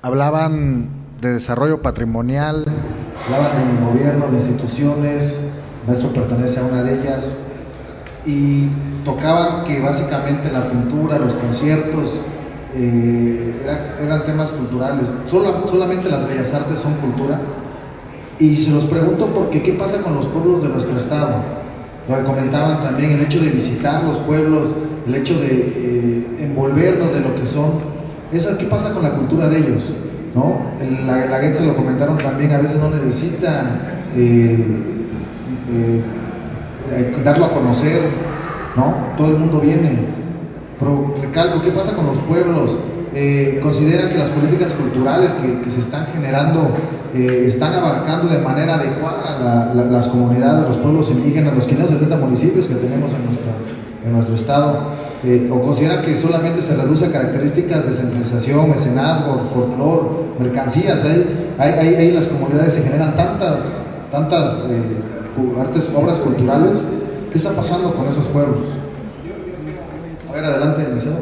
hablaban de desarrollo patrimonial, hablaban de gobierno, de instituciones. Maestro pertenece a una de ellas, y tocaban que básicamente la pintura, los conciertos, eran temas culturales. Solamente las bellas artes son cultura. Y se los pregunto porque ¿qué pasa con los pueblos de nuestro estado? Lo que comentaban también, el hecho de visitar los pueblos, el hecho de envolvernos de lo que son. Eso, ¿qué pasa con la cultura de ellos? ¿No? La Guelaguetza, lo comentaron también, a veces no necesita darlo a conocer, ¿no? Todo el mundo viene. Pero recalco, ¿qué pasa con los pueblos? Consideran que las políticas culturales que se están generando están abarcando de manera adecuada las comunidades, los pueblos indígenas, los 570 municipios que tenemos en nuestro estado, o consideran que solamente se reduce a características de centralización, mecenazgo, folclore, mercancías. Hay en las comunidades se generan tantas obras culturales. ¿Qué está pasando con esos pueblos? A ver, adelante, licenciado.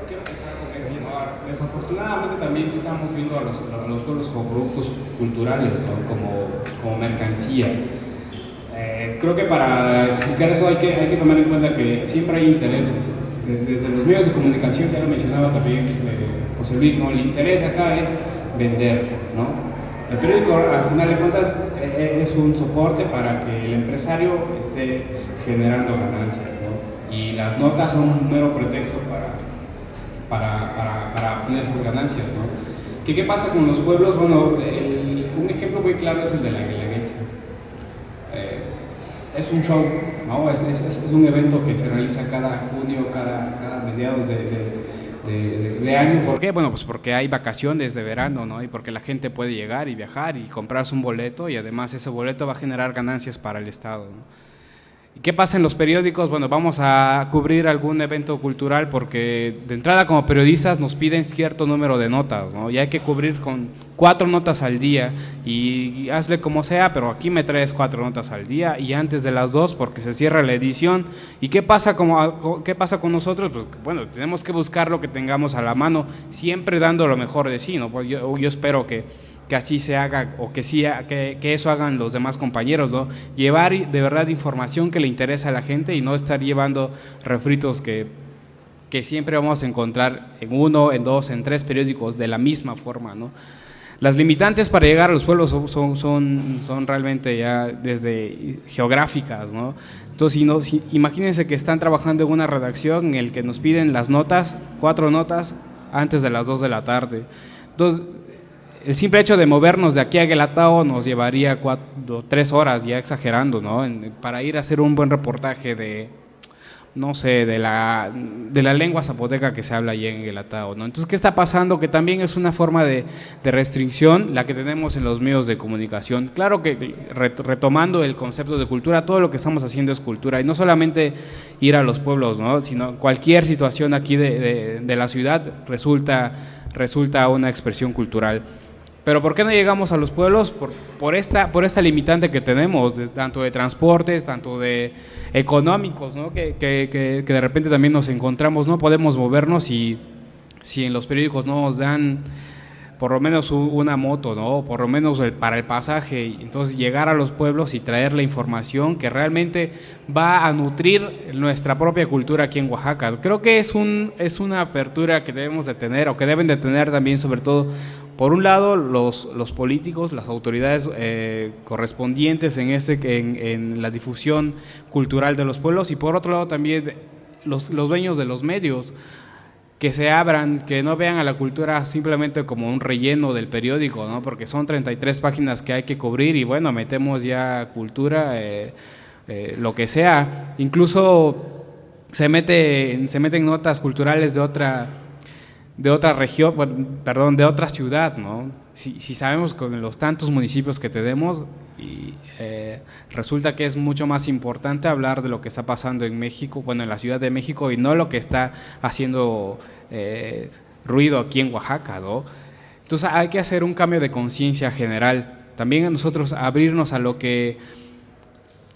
Quiero empezar con eso, ¿no? Desafortunadamente también estamos viendo a los pueblos como productos culturales, ¿no? como mercancía. Creo que para explicar eso hay que tomar en cuenta que siempre hay intereses. Desde los medios de comunicación, ya lo mencionaba también José Luis, ¿no? El interés acá es vender, ¿no? El periódico, al final de cuentas, es un soporte para que el empresario esté generando ganancias, ¿no? Y las notas son un mero pretexto para obtener esas ganancias, ¿no? ¿Qué pasa con los pueblos? Bueno, un ejemplo muy claro es el de la Guelaguetza. Es un show, ¿no? Es un evento que se realiza cada junio, cada mediados de año. ¿Por qué? Bueno, pues porque hay vacaciones de verano, ¿no? Y porque la gente puede llegar y viajar y comprarse un boleto, y además ese boleto va a generar ganancias para el Estado, ¿no? ¿Y qué pasa en los periódicos? Bueno, vamos a cubrir algún evento cultural porque de entrada como periodistas nos piden cierto número de notas, ¿no? Y hay que cubrir con 4 notas al día y hazle como sea, pero aquí me traes 4 notas al día y antes de las 2 porque se cierra la edición. ¿Y qué pasa con nosotros? Pues bueno, tenemos que buscar lo que tengamos a la mano, siempre dando lo mejor de sí, ¿no? Pues yo espero que así se haga, o que eso hagan los demás compañeros, ¿no? Llevar de verdad información que le interesa a la gente y no estar llevando refritos que siempre vamos a encontrar en 1, en 2, en 3 periódicos de la misma forma, ¿no? Las limitantes para llegar a los pueblos son realmente ya desde geográficas, ¿no? Entonces, imagínense que están trabajando en una redacción en el que nos piden las notas, 4 notas antes de las 2 de la tarde. Entonces, el simple hecho de movernos de aquí a Guelatao nos llevaría 3 horas, ya exagerando, ¿no? Para ir a hacer un buen reportaje de, no sé, de la lengua zapoteca que se habla allí en Guelatao, ¿no? Entonces, ¿qué está pasando? Que también es una forma de restricción la que tenemos en los medios de comunicación. Claro que retomando el concepto de cultura, todo lo que estamos haciendo es cultura, y no solamente ir a los pueblos, ¿no? Sino cualquier situación aquí de la ciudad resulta una expresión cultural. Pero ¿por qué no llegamos a los pueblos? Por esta limitante que tenemos, tanto de transportes, tanto de económicos, ¿no? Que de repente también nos encontramos, no podemos movernos, y si en los periódicos no nos dan por lo menos una moto, ¿no? Por lo menos para el pasaje, entonces llegar a los pueblos y traer la información que realmente va a nutrir nuestra propia cultura aquí en Oaxaca. Creo que es una apertura que debemos de tener, o que deben de tener también, sobre todo, por un lado, los políticos, las autoridades correspondientes en la difusión cultural de los pueblos, y por otro lado también los dueños de los medios, que se abran, que no vean a la cultura simplemente como un relleno del periódico, ¿no? Porque son 33 páginas que hay que cubrir y bueno, metemos ya cultura, lo que sea. Incluso se meten notas culturales de otra región, perdón, de otra ciudad, ¿no? Si sabemos con los tantos municipios que tenemos, y resulta que es mucho más importante hablar de lo que está pasando en México, bueno, en la Ciudad de México, y no lo que está haciendo ruido aquí en Oaxaca, ¿no? Entonces hay que hacer un cambio de conciencia general. También a nosotros abrirnos a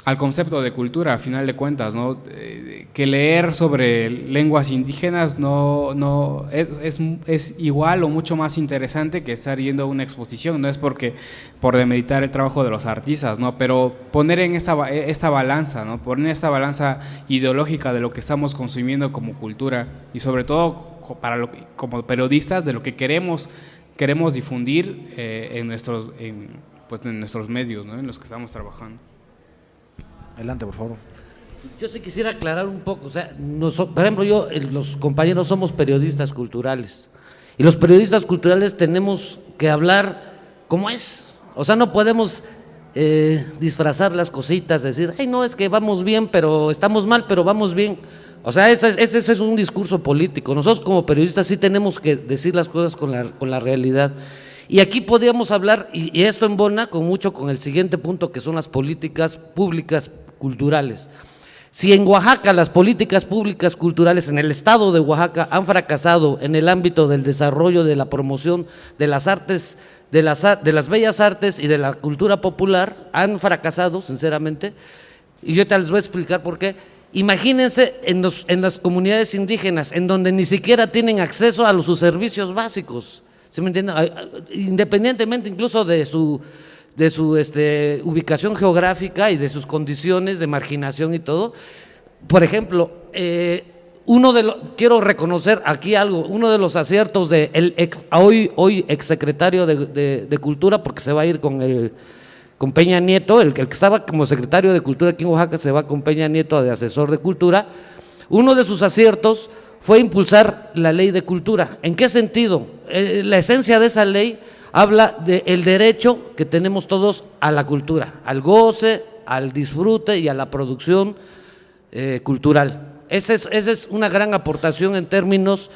al concepto de cultura, a final de cuentas, ¿no? Que leer sobre lenguas indígenas no es igual o mucho más interesante que estar yendo a una exposición. No es por demeritar el trabajo de los artistas, ¿no? Pero poner en esta balanza, ¿no? Poner esta balanza ideológica de lo que estamos consumiendo como cultura y sobre todo como periodistas de lo que queremos difundir en nuestros medios, ¿no? En los que estamos trabajando. Adelante, por favor. Yo sí quisiera aclarar un poco, o sea, por ejemplo, los compañeros somos periodistas culturales y los periodistas culturales tenemos que hablar como es, o sea, no podemos disfrazar las cositas, decir, ay, no, es que vamos bien, pero estamos mal, pero vamos bien. O sea, ese es un discurso político. Nosotros como periodistas sí tenemos que decir las cosas con la realidad. Y aquí podríamos hablar, y esto embona con el siguiente punto, que son las políticas públicas culturales. Si en Oaxaca las políticas públicas culturales en el estado de Oaxaca han fracasado en el ámbito del desarrollo, de la promoción de las artes, de las bellas artes y de la cultura popular, han fracasado, sinceramente, y yo te les voy a explicar por qué. Imagínense en las comunidades indígenas, en donde ni siquiera tienen acceso a sus servicios básicos, ¿sí me entienden? Independientemente incluso de su ubicación geográfica y de sus condiciones de marginación y todo. Por ejemplo, quiero reconocer aquí algo, uno de los aciertos de hoy exsecretario de Cultura, porque se va a ir con Peña Nieto, el que estaba como secretario de Cultura aquí en Oaxaca se va con Peña Nieto de asesor de Cultura. Uno de sus aciertos fue impulsar la ley de cultura. ¿En qué sentido? La esencia de esa ley habla del derecho que tenemos todos a la cultura, al goce, al disfrute y a la producción cultural. Esa es una gran aportación en términos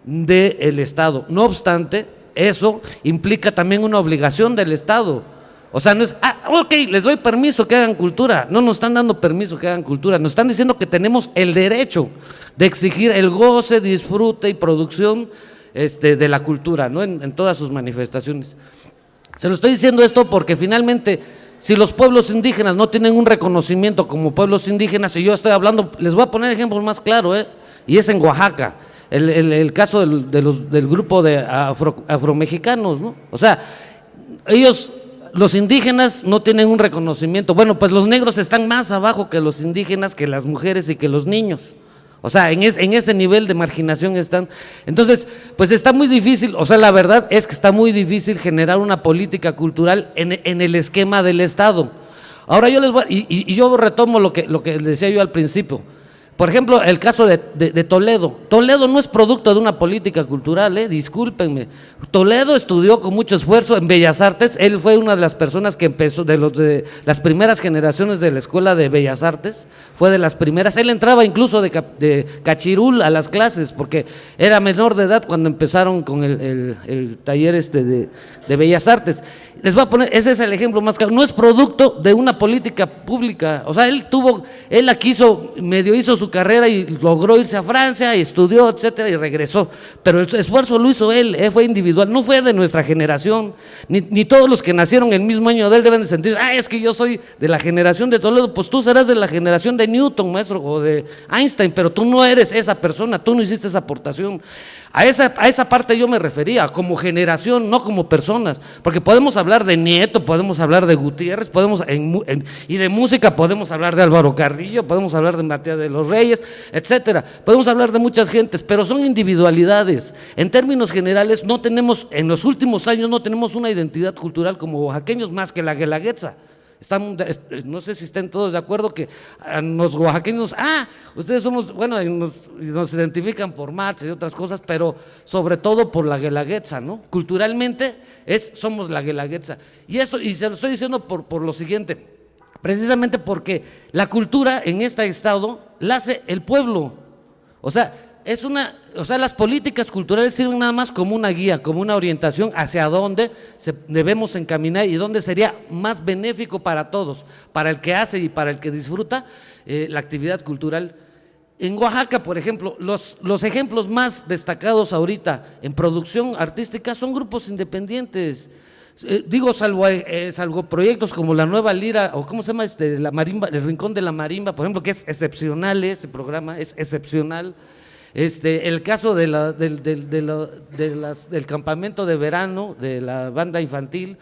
del Estado. No obstante, eso implica también una obligación del Estado. O sea, no es, ok, les doy permiso que hagan cultura. No nos están dando permiso que hagan cultura, nos están diciendo que tenemos el derecho de exigir el goce, disfrute y producción de la cultura, ¿no? En todas sus manifestaciones. Se lo estoy diciendo esto porque finalmente, si los pueblos indígenas no tienen un reconocimiento como pueblos indígenas, y yo estoy hablando, les voy a poner ejemplos más claros, y es en Oaxaca, el caso del grupo de afromexicanos, ¿no? O sea, los indígenas no tienen un reconocimiento. Bueno, pues los negros están más abajo que los indígenas, que las mujeres y que los niños. O sea, en ese nivel de marginación están. Entonces, pues está muy difícil, o sea, la verdad es que está muy difícil generar una política cultural en el esquema del Estado. Ahora yo yo retomo lo que decía yo al principio. Por ejemplo, el caso de Toledo. Toledo no es producto de una política cultural, discúlpenme. Toledo estudió con mucho esfuerzo en Bellas Artes. Él fue una de las personas que empezó, de las primeras generaciones de la Escuela de Bellas Artes. Fue de las primeras. Él entraba incluso de cachirul a las clases, porque era menor de edad cuando empezaron con el taller de Bellas Artes. Les voy a poner, ese es el ejemplo más claro. No es producto de una política pública. O sea, él aquí medio hizo su carrera y logró irse a Francia y estudió, etcétera, y regresó. Pero el esfuerzo lo hizo él, fue individual, no fue de nuestra generación. Ni todos los que nacieron el mismo año de él deben de sentir, es que yo soy de la generación de Toledo. Pues tú serás de la generación de Newton, maestro, o de Einstein, pero tú no eres esa persona, tú no hiciste esa aportación. A esa parte yo me refería, como generación, no como personas, porque podemos hablar de Nieto, podemos hablar de Gutiérrez, y de música podemos hablar de Álvaro Carrillo, podemos hablar de Matías de los Reyes, etcétera, podemos hablar de muchas gentes, pero son individualidades. En términos generales en los últimos años no tenemos una identidad cultural como oaxaqueños más que la guelaguetza. No sé si estén todos de acuerdo que los oaxaqueños, ustedes somos, bueno, nos identifican por marchas y otras cosas, pero sobre todo por la guelaguetza, ¿no? Culturalmente somos la guelaguetza. Y se lo estoy diciendo por lo siguiente, precisamente porque la cultura en este estado la hace el pueblo. O sea, las políticas culturales sirven nada más como una guía, como una orientación hacia dónde debemos encaminar y dónde sería más benéfico para todos, para el que hace y para el que disfruta la actividad cultural. En Oaxaca, por ejemplo, los ejemplos más destacados ahorita en producción artística son grupos independientes. Digo, salvo proyectos como la Nueva Lira, o ¿cómo se llama? La marimba, el Rincón de la Marimba, por ejemplo, que es excepcional ese programa, es excepcional. El caso del campamento de verano de la banda infantil,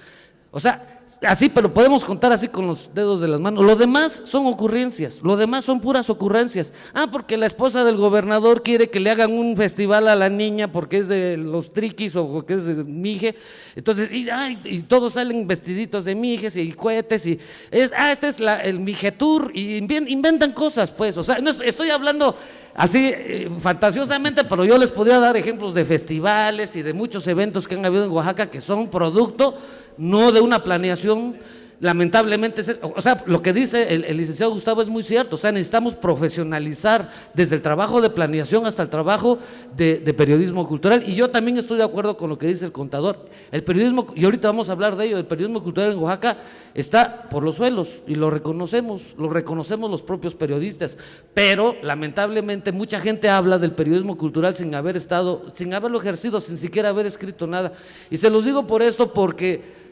o sea, así, pero podemos contar así con los dedos de las manos. Lo demás son ocurrencias, lo demás son puras ocurrencias. Porque la esposa del gobernador quiere que le hagan un festival a la niña porque es de los triquis o porque es de Mije. Entonces, y todos salen vestiditos de Mijes y cohetes y este es el Mije Tour y inventan cosas, pues. O sea, no estoy hablando así fantasiosamente, pero yo les podría dar ejemplos de festivales y de muchos eventos que han habido en Oaxaca que son producto no de una planeación, lamentablemente, o sea, lo que dice el licenciado Gustavo es muy cierto, o sea, necesitamos profesionalizar desde el trabajo de planeación hasta el trabajo de periodismo cultural, y yo también estoy de acuerdo con lo que dice el contador, el periodismo, y ahorita vamos a hablar de ello, el periodismo cultural en Oaxaca está por los suelos, y lo reconocemos los propios periodistas, pero lamentablemente mucha gente habla del periodismo cultural sin haberlo ejercido, sin siquiera haber escrito nada, y se los digo por esto porque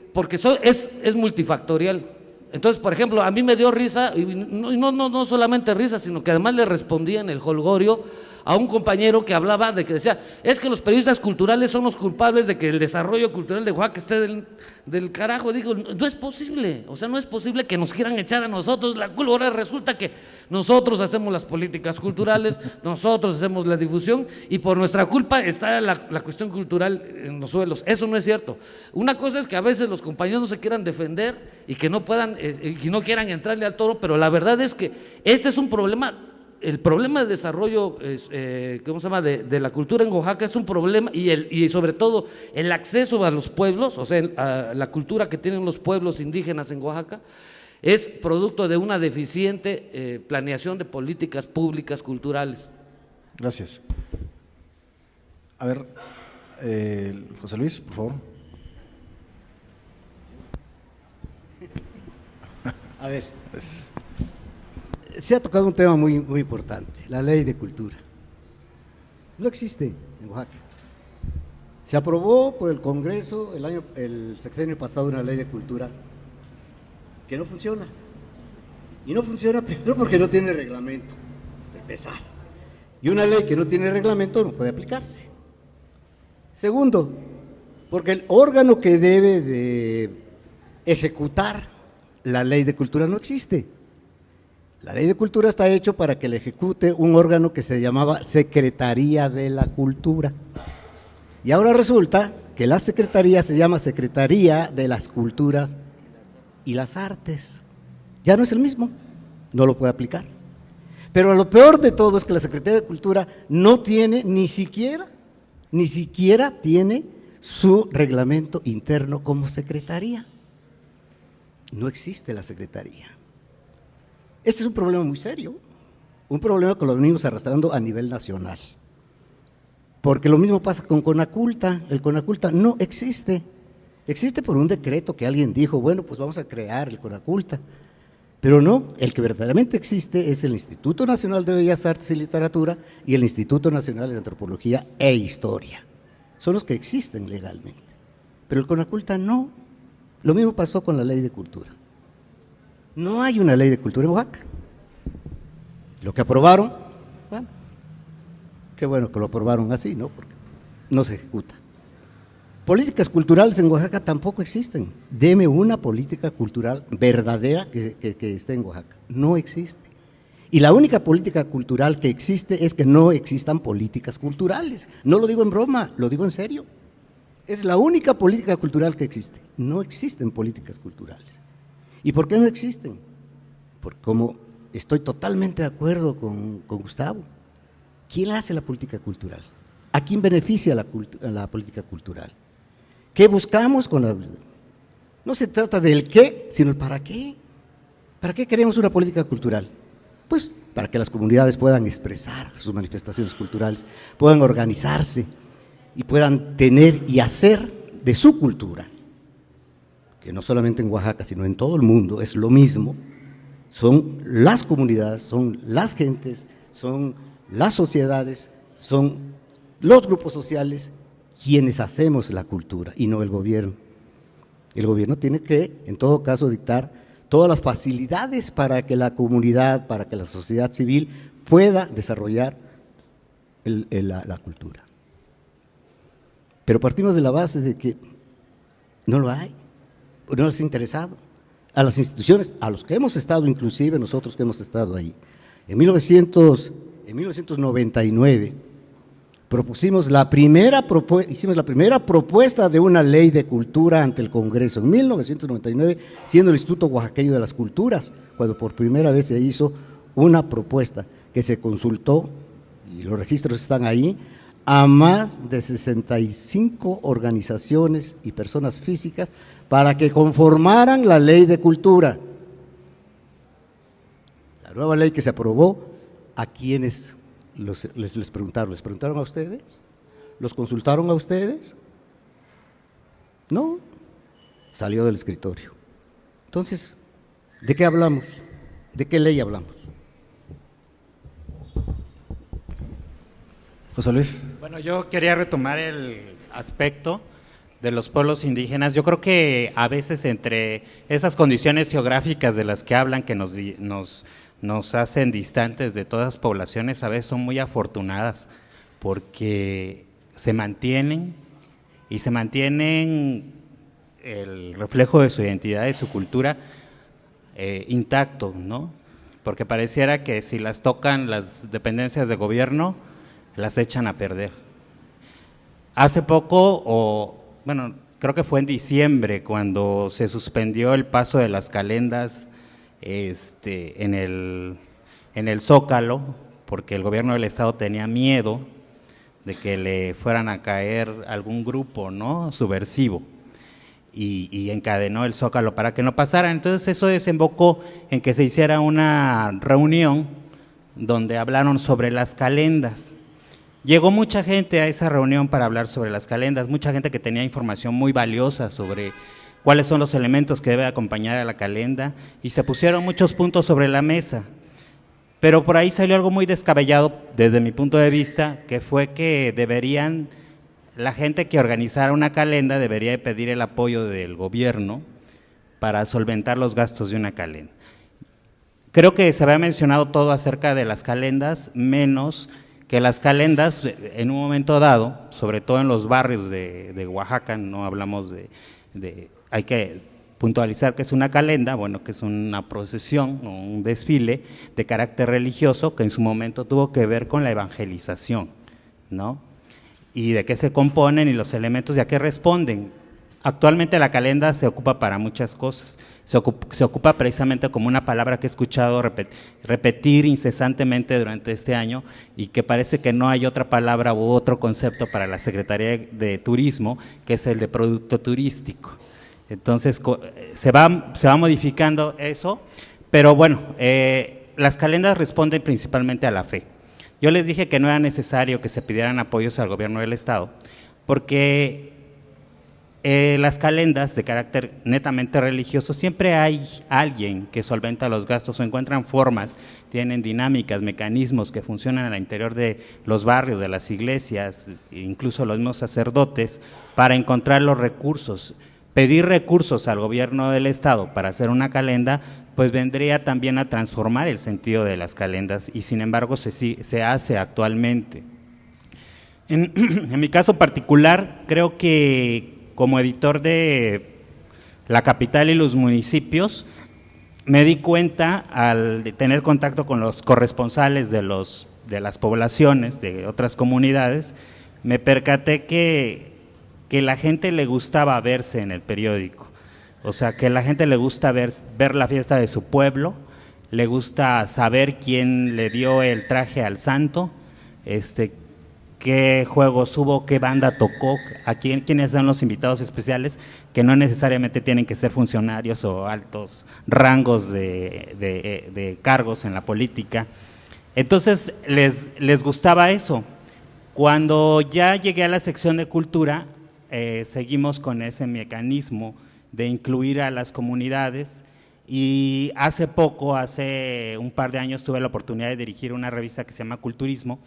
es multifactorial. Entonces, por ejemplo, a mí me dio risa, y no solamente risa, sino que además le respondía en el jolgorio a un compañero que hablaba de que decía, es que los periodistas culturales son los culpables de que el desarrollo cultural de Oaxaca esté del carajo. Digo, no es posible, o sea, no es posible que nos quieran echar a nosotros la culpa. Ahora resulta que nosotros hacemos las políticas culturales, nosotros hacemos la difusión y por nuestra culpa está la cuestión cultural en los suelos. Eso no es cierto. Una cosa es que a veces los compañeros no se quieran defender y que no puedan, y no quieran entrarle al toro, pero la verdad es que este es un problema. El problema de desarrollo ¿cómo se llama? De la cultura en Oaxaca es un problema, y sobre todo el acceso a los pueblos, o sea, a la cultura que tienen los pueblos indígenas en Oaxaca, es producto de una deficiente planeación de políticas públicas culturales. Gracias. A ver, José Luis, por favor. A ver, se ha tocado un tema muy, muy importante, la ley de cultura. No existe en Oaxaca. Se aprobó por el Congreso el sexenio pasado una ley de cultura que no funciona. Y no funciona primero porque no tiene reglamento, para empezar. Y una ley que no tiene reglamento no puede aplicarse. Segundo, porque el órgano que debe de ejecutar la ley de cultura no existe. La ley de cultura está hecho para que la ejecute un órgano que se llamaba Secretaría de la Cultura. Y ahora resulta que la Secretaría se llama Secretaría de las Culturas y las Artes. Ya no es el mismo, no lo puede aplicar. Pero lo peor de todo es que la Secretaría de Cultura no tiene ni siquiera tiene su reglamento interno como secretaría. No existe la secretaría. Este es un problema muy serio, un problema que lo venimos arrastrando a nivel nacional. Porque lo mismo pasa con Conaculta. El Conaculta no existe. Existe por un decreto que alguien dijo, bueno, pues vamos a crear el Conaculta. Pero no, el que verdaderamente existe es el Instituto Nacional de Bellas Artes y Literatura y el Instituto Nacional de Antropología e Historia. Son los que existen legalmente. Pero el Conaculta no. Lo mismo pasó con la Ley de Cultura. No hay una ley de cultura en Oaxaca. Lo que aprobaron, bueno, qué bueno que lo aprobaron así, ¿no? Porque no se ejecuta. Políticas culturales en Oaxaca tampoco existen. Deme una política cultural verdadera que esté en Oaxaca. No existe. Y la única política cultural que existe es que no existan políticas culturales. No lo digo en broma, lo digo en serio. Es la única política cultural que existe. No existen políticas culturales. ¿Y por qué no existen? Porque como estoy totalmente de acuerdo con Gustavo, ¿quién hace la política cultural? ¿A quién beneficia la política cultural? ¿Qué buscamos con la...? No se trata del qué, sino el para qué. ¿Para qué queremos una política cultural? Pues para que las comunidades puedan expresar sus manifestaciones culturales, puedan organizarse y puedan tener y hacer de su cultura, que no solamente en Oaxaca, sino en todo el mundo es lo mismo. Son las comunidades, son las gentes, son las sociedades, son los grupos sociales quienes hacemos la cultura y no el gobierno. El gobierno tiene que, en todo caso, dictar todas las facilidades para que la comunidad, para que la sociedad civil pueda desarrollar la cultura. Pero partimos de la base de que no lo hay, no les ha interesado. A las instituciones, a los que hemos estado, inclusive nosotros que hemos estado ahí. En 1999 hicimos la primera propuesta de una ley de cultura ante el Congreso, en 1999, siendo el Instituto Oaxaqueño de las Culturas, cuando por primera vez se hizo una propuesta que se consultó, y los registros están ahí, a más de 65 organizaciones y personas físicas para que conformaran la ley de cultura. La nueva ley que se aprobó, ¿a quiénes les preguntaron? ¿Les preguntaron a ustedes? ¿Los consultaron a ustedes? No, salió del escritorio. Entonces, ¿de qué hablamos? ¿De qué ley hablamos? José Luis. Bueno, yo quería retomar el aspecto de los pueblos indígenas. Yo creo que a veces entre esas condiciones geográficas de las que hablan, que nos hacen distantes de todas las poblaciones, a veces son muy afortunadas porque se mantienen el reflejo de su identidad y su cultura intacto, ¿no? Porque pareciera que si las tocan las dependencias de gobierno, las echan a perder. Hace poco, creo que fue en diciembre, cuando se suspendió el paso de las calendas en el Zócalo, porque el gobierno del estado tenía miedo de que le fueran a caer algún grupo, ¿no?, subversivo, y encadenó el Zócalo para que no pasara. Entonces eso desembocó en que se hiciera una reunión donde hablaron sobre las calendas. Llegó mucha gente a esa reunión para hablar sobre las calendas, mucha gente que tenía información muy valiosa sobre cuáles son los elementos que debe acompañar a la calenda, y se pusieron muchos puntos sobre la mesa. Pero por ahí salió algo muy descabellado desde mi punto de vista, que fue que la gente que organizara una calenda debería pedir el apoyo del gobierno para solventar los gastos de una calenda. Creo que se había mencionado todo acerca de las calendas, menos que las calendas en un momento dado, sobre todo en los barrios de Oaxaca, no hablamos hay que puntualizar que es una calenda, que es una procesión o un desfile de carácter religioso que en su momento tuvo que ver con la evangelización, ¿no? Y de qué se componen y los elementos y a qué responden. Actualmente la calenda se ocupa para muchas cosas, se ocupa precisamente como una palabra que he escuchado repetir incesantemente durante este año, y que parece que no hay otra palabra u otro concepto para la Secretaría de Turismo, que es el de producto turístico. Entonces se va modificando eso, pero las calendas responden principalmente a la fe. Yo les dije que no era necesario que se pidieran apoyos al gobierno del estado, porque las calendas de carácter netamente religioso, siempre hay alguien que solventa los gastos o encuentran formas, tienen dinámicas, mecanismos que funcionan al interior de los barrios, de las iglesias, incluso los mismos sacerdotes, para encontrar los recursos. Pedir recursos al gobierno del estado para hacer una calenda, pues vendría también a transformar el sentido de las calendas, y sin embargo se hace actualmente. En mi caso particular, creo que como editor de La Capital y los municipios, me di cuenta al tener contacto con los corresponsales de las poblaciones, de otras comunidades, me percaté que la gente le gustaba verse en el periódico, o sea, que la gente le gusta ver la fiesta de su pueblo, le gusta saber quién le dio el traje al santo, qué juegos hubo, qué banda tocó, quiénes son los invitados especiales, que no necesariamente tienen que ser funcionarios o altos rangos de cargos en la política. Entonces les gustaba eso. Cuando ya llegué a la sección de cultura, seguimos con ese mecanismo de incluir a las comunidades, y hace un par de años tuve la oportunidad de dirigir una revista que se llama Culturismo,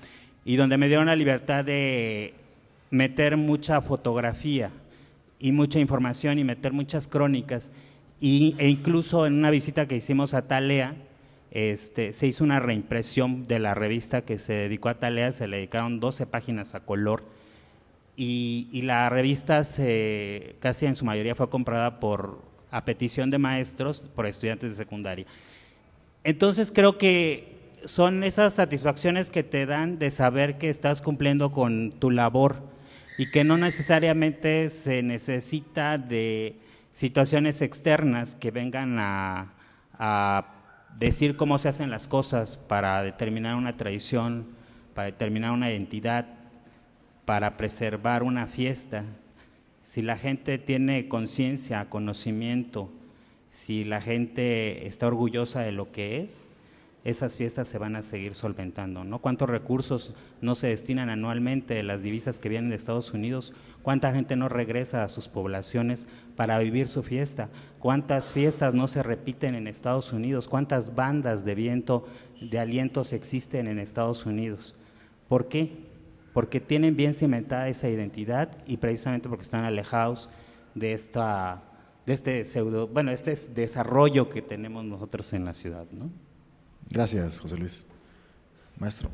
y donde me dieron la libertad de meter mucha fotografía y mucha información y meter muchas crónicas. E incluso en una visita que hicimos a Talea, se hizo una reimpresión de la revista que se dedicó a Talea, se le dedicaron 12 páginas a color, y la revista casi en su mayoría fue comprada a petición de maestros por estudiantes de secundaria. Entonces creo que son esas satisfacciones que te dan de saber que estás cumpliendo con tu labor y que no necesariamente se necesita de situaciones externas que vengan a decir cómo se hacen las cosas para determinar una tradición, para determinar una identidad, para preservar una fiesta. Si la gente tiene conciencia, conocimiento, si la gente está orgullosa de lo que es, esas fiestas se van a seguir solventando, ¿no? ¿Cuántos recursos no se destinan anualmente de las divisas que vienen de Estados Unidos? ¿Cuánta gente no regresa a sus poblaciones para vivir su fiesta? ¿Cuántas fiestas no se repiten en Estados Unidos? ¿Cuántas bandas de viento, de alientos existen en Estados Unidos? ¿Por qué? Porque tienen bien cimentada esa identidad y precisamente porque están alejados de este desarrollo que tenemos nosotros en la ciudad, ¿no? Gracias, José Luis. Maestro.